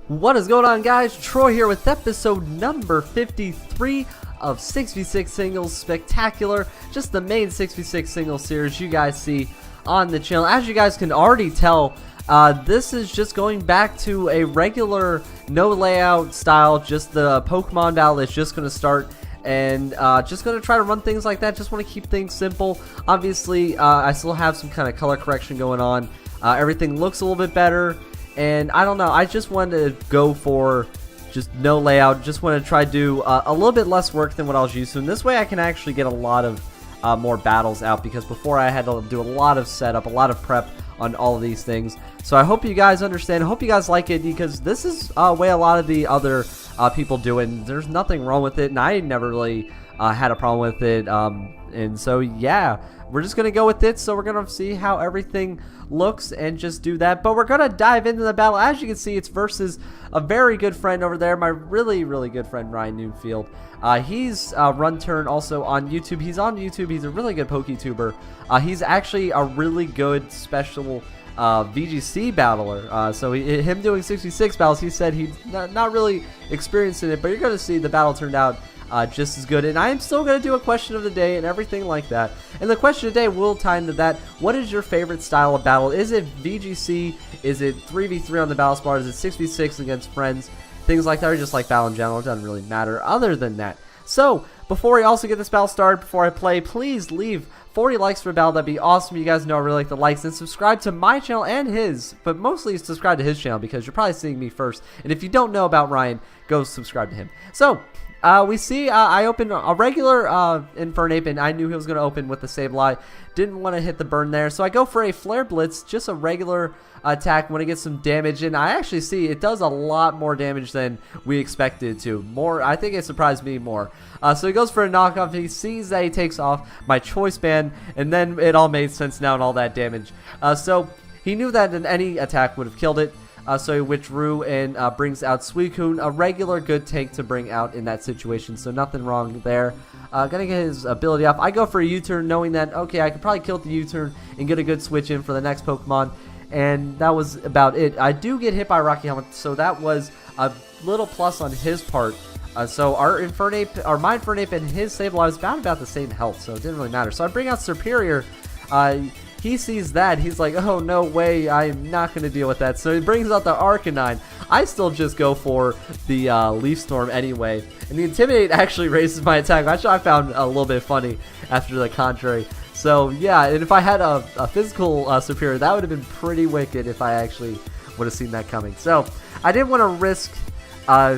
What is going on, guys? Troy here with episode number 53 of 6v6 Singles Spectacular, just the main 6v6 Singles series you guys see on the channel. As you guys can already tell, this is just going back to a regular no layout style, just the Pokemon battle is just going to start. And just going to try to run things like that. Just want to keep things simple. Obviously, I still have some kind of color correction going on. Everything looks a little bit better. And I don't know, I just wanted to go for just no layout. Just want to try to do a little bit less work than what I was used to. And this way I can actually get a lot of more battles out. Because before I had to do a lot of setup, a lot of prep on all of these things. So I hope you guys understand. I hope you guys like it. Because this is way a lot of the other people do it. And there's nothing wrong with it. And I never really had a problem with it. And so yeah, we're just going to go with it. So we're going to see how everything looks and just do that. But we're going to dive into the battle. As you can see, it's versus a very good friend over there, my really good friend Ryan Newfield. He's run turn also on YouTube. He's on YouTube. He's a really good PokeTuber. He's actually a really good special VGC battler. So him doing 66 battles, he said he's not really experienced in it, but you're going to see the battle turned out just as good. And I am still going to do a question of the day and everything like that. And the question of the day will tie into that. What is your favorite style of battle? Is it VGC? Is it 3v3 on the battle spot? Is it 6v6 against friends? Things like that, or just like battle in general. It doesn't really matter other than that. So, before we also get this battle started, before I play, please leave 40 likes for a battle. That'd be awesome. You guys know I really like the likes. And subscribe to my channel and his. But mostly subscribe to his channel because you're probably seeing me first. And if you don't know about Ryan, go subscribe to him. So, we see I opened a regular Infernape, and I knew he was going to open with the Sableye. Didn't want to hit the burn there. So I go for a Flare Blitz, just a regular attack. Want to get some damage. And I actually see it does a lot more damage than we expected it to. More, I think it surprised me more. So he goes for a knockoff. He sees that he takes off my Choice Band. And then it all made sense now and all that damage. So he knew that any attack would have killed it. So he withdrew and brings out Suicune, a regular good tank to bring out in that situation. So nothing wrong there. Gonna get his ability off. I go for a U-turn knowing that, okay, I could probably kill the U-turn and get a good switch in for the next Pokemon. And that was about it. I do get hit by Rocky Helmet, so that was a little plus on his part. So our Infernape, or my Infernape and his Sableye was about the same health, so it didn't really matter. So I bring out Superior. He sees that. He's like, oh, no way. I'm not going to deal with that. So he brings out the Arcanine. I still just go for the Leaf Storm anyway. And the Intimidate actually raises my attack, which I found a little bit funny after the contrary. So, yeah, and if I had a physical Superior, that would have been pretty wicked if I actually would have seen that coming. So, I didn't want to risk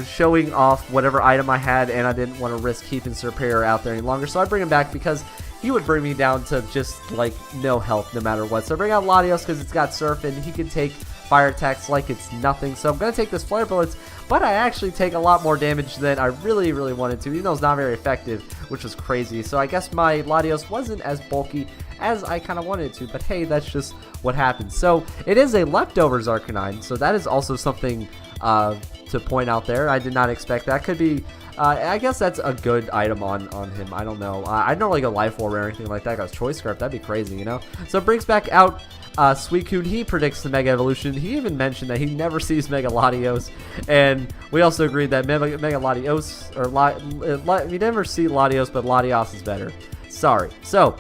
showing off whatever item I had, and I didn't want to risk keeping Superior out there any longer. So I bring him back because he would bring me down to just like no health no matter what. So I bring out Latios because it's got Surf and he can take fire attacks like it's nothing. So I'm going to take this Flare Bullets, but I actually take a lot more damage than I really wanted to, even though it's not very effective, which was crazy. So I guess my Latios wasn't as bulky as I kind of wanted it to, but hey, that's just what happens. So it is a Leftovers Arcanine, so that is also something to point out there. I did not expect that. Could be I guess that's a good item on him. I don't know. I don't really go Life Orb or anything like that. Got Choice Scarf. That'd be crazy, you know? So it brings back out Suicune. He predicts the Mega Evolution. He even mentioned that he never sees Mega Latios. And we also agreed that Mega Latios, or we never see Latios, but Latios is better. Sorry. So,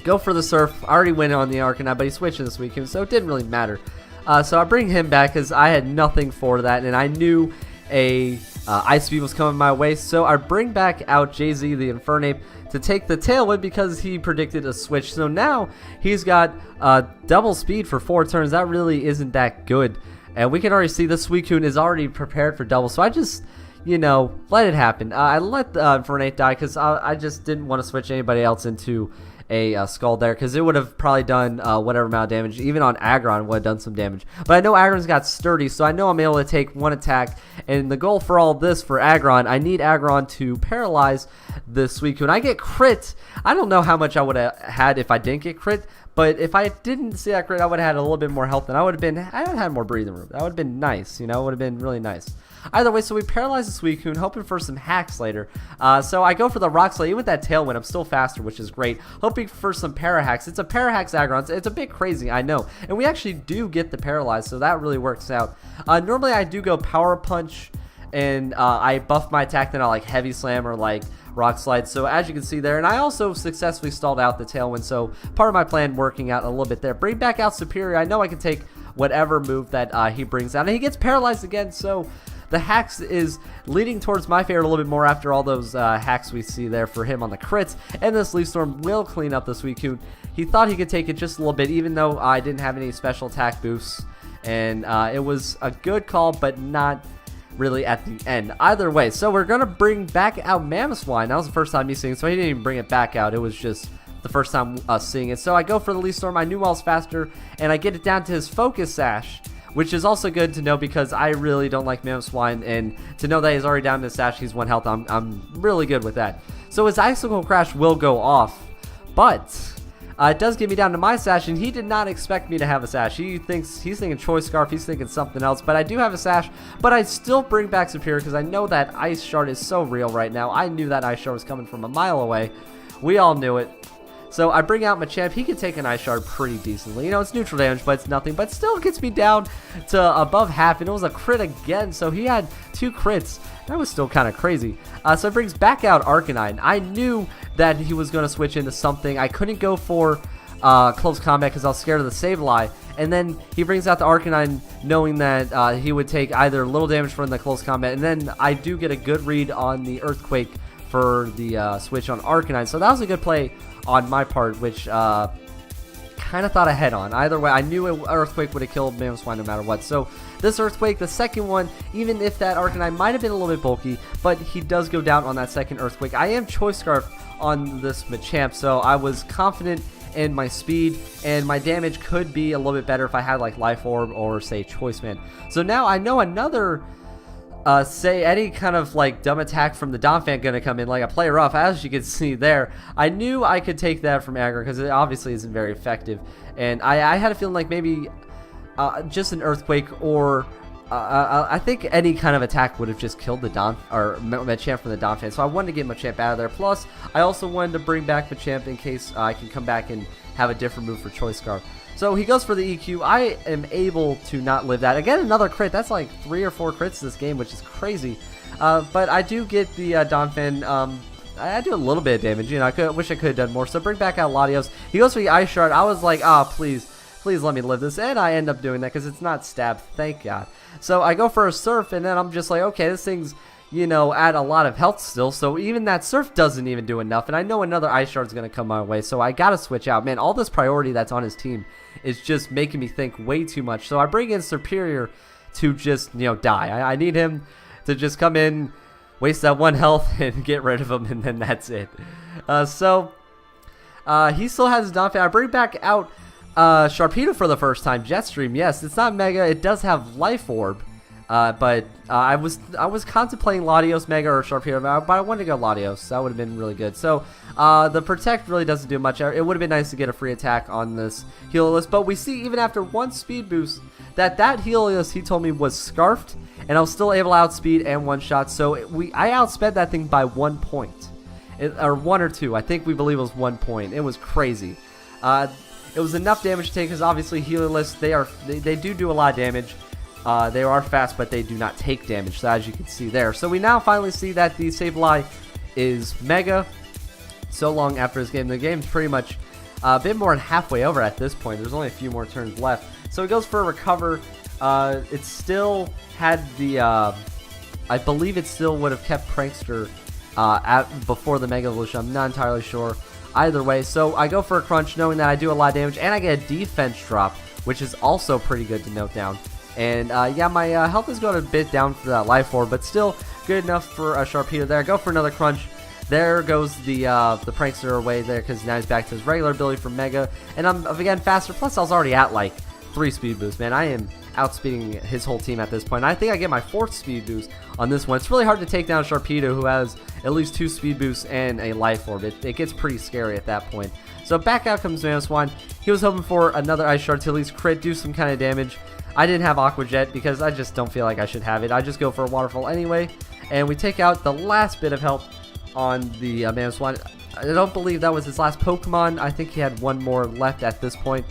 go for the Surf. I already went on the Arcanine, but he switched to the Suicune, so it didn't really matter. So I bring him back because I had nothing for that, and I knew a Ice Beam was coming my way. So I bring back out Jay-Z, the Infernape, to take the Tailwind because he predicted a switch. So now he's got double speed for 4 turns. That really isn't that good. And we can already see the Suicune is already prepared for double. So I just, you know, let it happen. I let Infernape die because I just didn't want to switch anybody else into a Skull there because it would have probably done whatever amount of damage. Even on Aggron would have done some damage. But I know Aggron's got Sturdy, so I know I'm able to take one attack. And the goal for all this for Aggron, I need Aggron to paralyze the Suicune. I get crit. I don't know how much I would have had if I didn't get crit. But if I didn't see that crit, I would have had a little bit more health, and I would have had more breathing room. That would have been nice, you know, it would have been really nice. Either way, so we paralyze the Suicune, hoping for some hacks later. So I go for the Rock Slide. Even with that Tailwind, I'm still faster, which is great. Hoping hoping for some Parahacks. It's a Parahax aggron. It's a bit crazy, I know. And we actually do get the Paralyze, so that really works out. Normally I do go Power Punch, and I buff my attack, then I like Heavy Slam or like Rock Slide. So as you can see there, and I also successfully stalled out the Tailwind, so part of my plan working out a little bit there. Bring back out Superior. I know I can take whatever move that he brings out, and he gets paralyzed again, so the hacks is leading towards my favor a little bit more after all those hacks we see there for him on the crits, and this Leaf Storm will clean up the Suicune. He thought he could take it just a little bit, even though I didn't have any special attack boosts, and it was a good call, but not really at the end. Either way, so we're gonna bring back out Mamoswine. That was the first time me seeing it, so he didn't even bring it back out. It was just the first time seeing it. So I go for the Leaf Storm. I knew I was faster, and I get it down to his Focus Sash, which is also good to know because I really don't like Mamoswine, and to know that he's already down to his Sash, he's 1 health, I'm really good with that. So his Icicle Crash will go off, but it does get me down to my Sash, and he did not expect me to have a Sash. He's thinking Choice Scarf, he's thinking something else, but I do have a Sash, but I still bring back Superior because I know that Ice Shard is so real right now. I knew that Ice Shard was coming from a mile away. We all knew it. So I bring out Machamp. He can take an Ice Shard pretty decently. You know, it's neutral damage, but it's nothing. But still gets me down to above half, and it was a crit again. So he had 2 crits. That was still kind of crazy. So it brings back out Arcanine. I knew that he was going to switch into something. I couldn't go for close combat because I was scared of the Sableye. And then he brings out the Arcanine knowing that he would take either little damage from the close combat. And then I do get a good read on the Earthquake for the switch on Arcanine. So that was a good play on my part, which kind of thought ahead on. Either way, I knew Earthquake would have killed Mamoswine no matter what. So this Earthquake, the second one, even if that Arcanine might have been a little bit bulky, but he does go down on that second Earthquake. I am Choice Scarf on this Machamp, so I was confident in my speed, and my damage could be a little bit better if I had like Life Orb or say Choice Man. So now I know another say any kind of like dumb attack from the Donphan gonna come in, like a Play Rough, as you can see there. I knew I could take that from aggro because it obviously isn't very effective, and I had a feeling like maybe just an Earthquake or I think any kind of attack would have just killed the Machamp from the Donphan, so I wanted to get Machamp out of there. Plus, I also wanted to bring back Machamp in case I can come back and have a different move for Choice Scarf. So he goes for the EQ. I am able to not live that. Again, another crit. That's like 3 or 4 crits this game, which is crazy. But I do get the Donphan. I do a little bit of damage. You know, I wish I could have done more. So bring back out Latios. He goes for the Ice Shard. I was like, please let me live this. And I end up doing that because it's not stab. Thank God. So I go for a Surf, and then I'm just like, okay, this thing's, you know, at a lot of health still, so even that Surf doesn't even do enough, and I know another Ice Shard's going to come my way, so I got to switch out. Man, all this priority that's on his team is just making me think way too much, so I bring in Superior to just, you know, die. I need him to just come in, waste that 1 health, and get rid of him, and then that's it. So he still has his Donphan. I bring back out Sharpedo for the first time. Jetstream, yes, it's not Mega. It does have Life Orb, but I was contemplating Latios Mega or Sharpedo, but I wanted to go Latios. That would have been really good. So the Protect really doesn't do much. It would have been nice to get a free attack on this Helios, but we see even after 1 speed boost that Helios, he told me, was scarfed, and I was still able to outspeed and one-shot. So I outsped that thing by 1 point, or 1 or 2. I think we believe it was 1 point. It was crazy. It was enough damage to take because obviously Helios, they do a lot of damage. They are fast, but they do not take damage, so as you can see there. So we now finally see that the Sableye is Mega. So long after this game, the game's pretty much a bit more than halfway over at this point. There's only a few more turns left. So it goes for a Recover. It still had the, I believe it still would have kept Prankster before the Mega Evolution. I'm not entirely sure. Either way, so I go for a Crunch knowing that I do a lot of damage, and I get a defense drop, which is also pretty good to note down. And yeah, my health is going a bit down for that Life Orb, but still good enough for a Sharpedo there. I go for another Crunch. There goes the Prankster away there because now he's back to his regular ability for Mega, and I'm again faster. Plus, I was already at like 3 speed boosts. Man, I am outspeeding his whole team at this point. And I think I get my 4th speed boost on this one. It's really hard to take down Sharpedo, who has at least 2 speed boosts and a Life Orb. It gets pretty scary at that point. So back out comes Mamoswine. He was hoping for another Ice Shard to at least crit, do some kind of damage. I didn't have Aqua Jet because I just don't feel like I should have it. I just go for a Waterfall anyway. And we take out the last bit of help on the Mamoswine. I don't believe that was his last Pokemon. I think he had one more left at this point.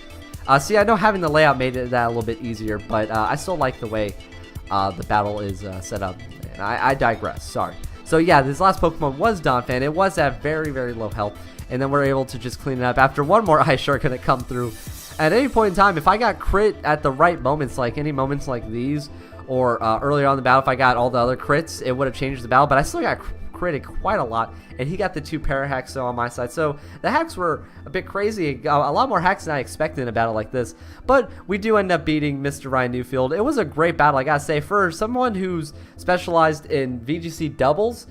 See, I know having the layout made that a little bit easier, but I still like the way the battle is set up. And I digress, sorry. So yeah, this last Pokemon was Donphan. It was at very, very low health, and then we're able to just clean it up after one more Ice Shark gonna come through. At any point in time, if I got crit at the right moments, like any moments like these, or earlier on in the battle, if I got all the other crits, it would have changed the battle, but I still got critted quite a lot, and he got the 2 para-hacks on my side, so the hacks were a bit crazy, a lot more hacks than I expected in a battle like this, but we do end up beating Mr. Ryan Newfield. It was a great battle, I gotta say. For someone who's specialized in VGC doubles,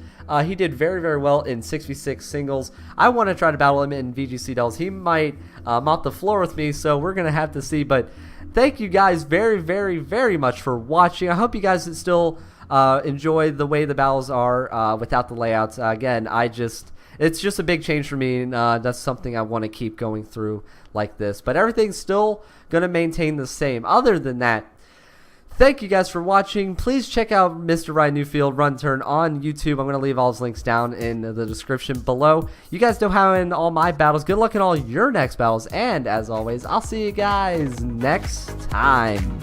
he did very, very well in 6v6 singles. I want to try to battle him in VGC doubles. He might mop the floor with me, so we're gonna have to see, but thank you guys very, very, very much for watching. I hope you guys still enjoy the way the battles are without the layouts. Again, it's just a big change for me, and that's something I want to keep going through like this. But everything's still going to maintain the same. Other than that, thank you guys for watching. Please check out Mr. Ryan Newfield Run Turn on YouTube. I'm going to leave all his links down in the description below. You guys know how in all my battles. Good luck in all your next battles. And as always, I'll see you guys next time.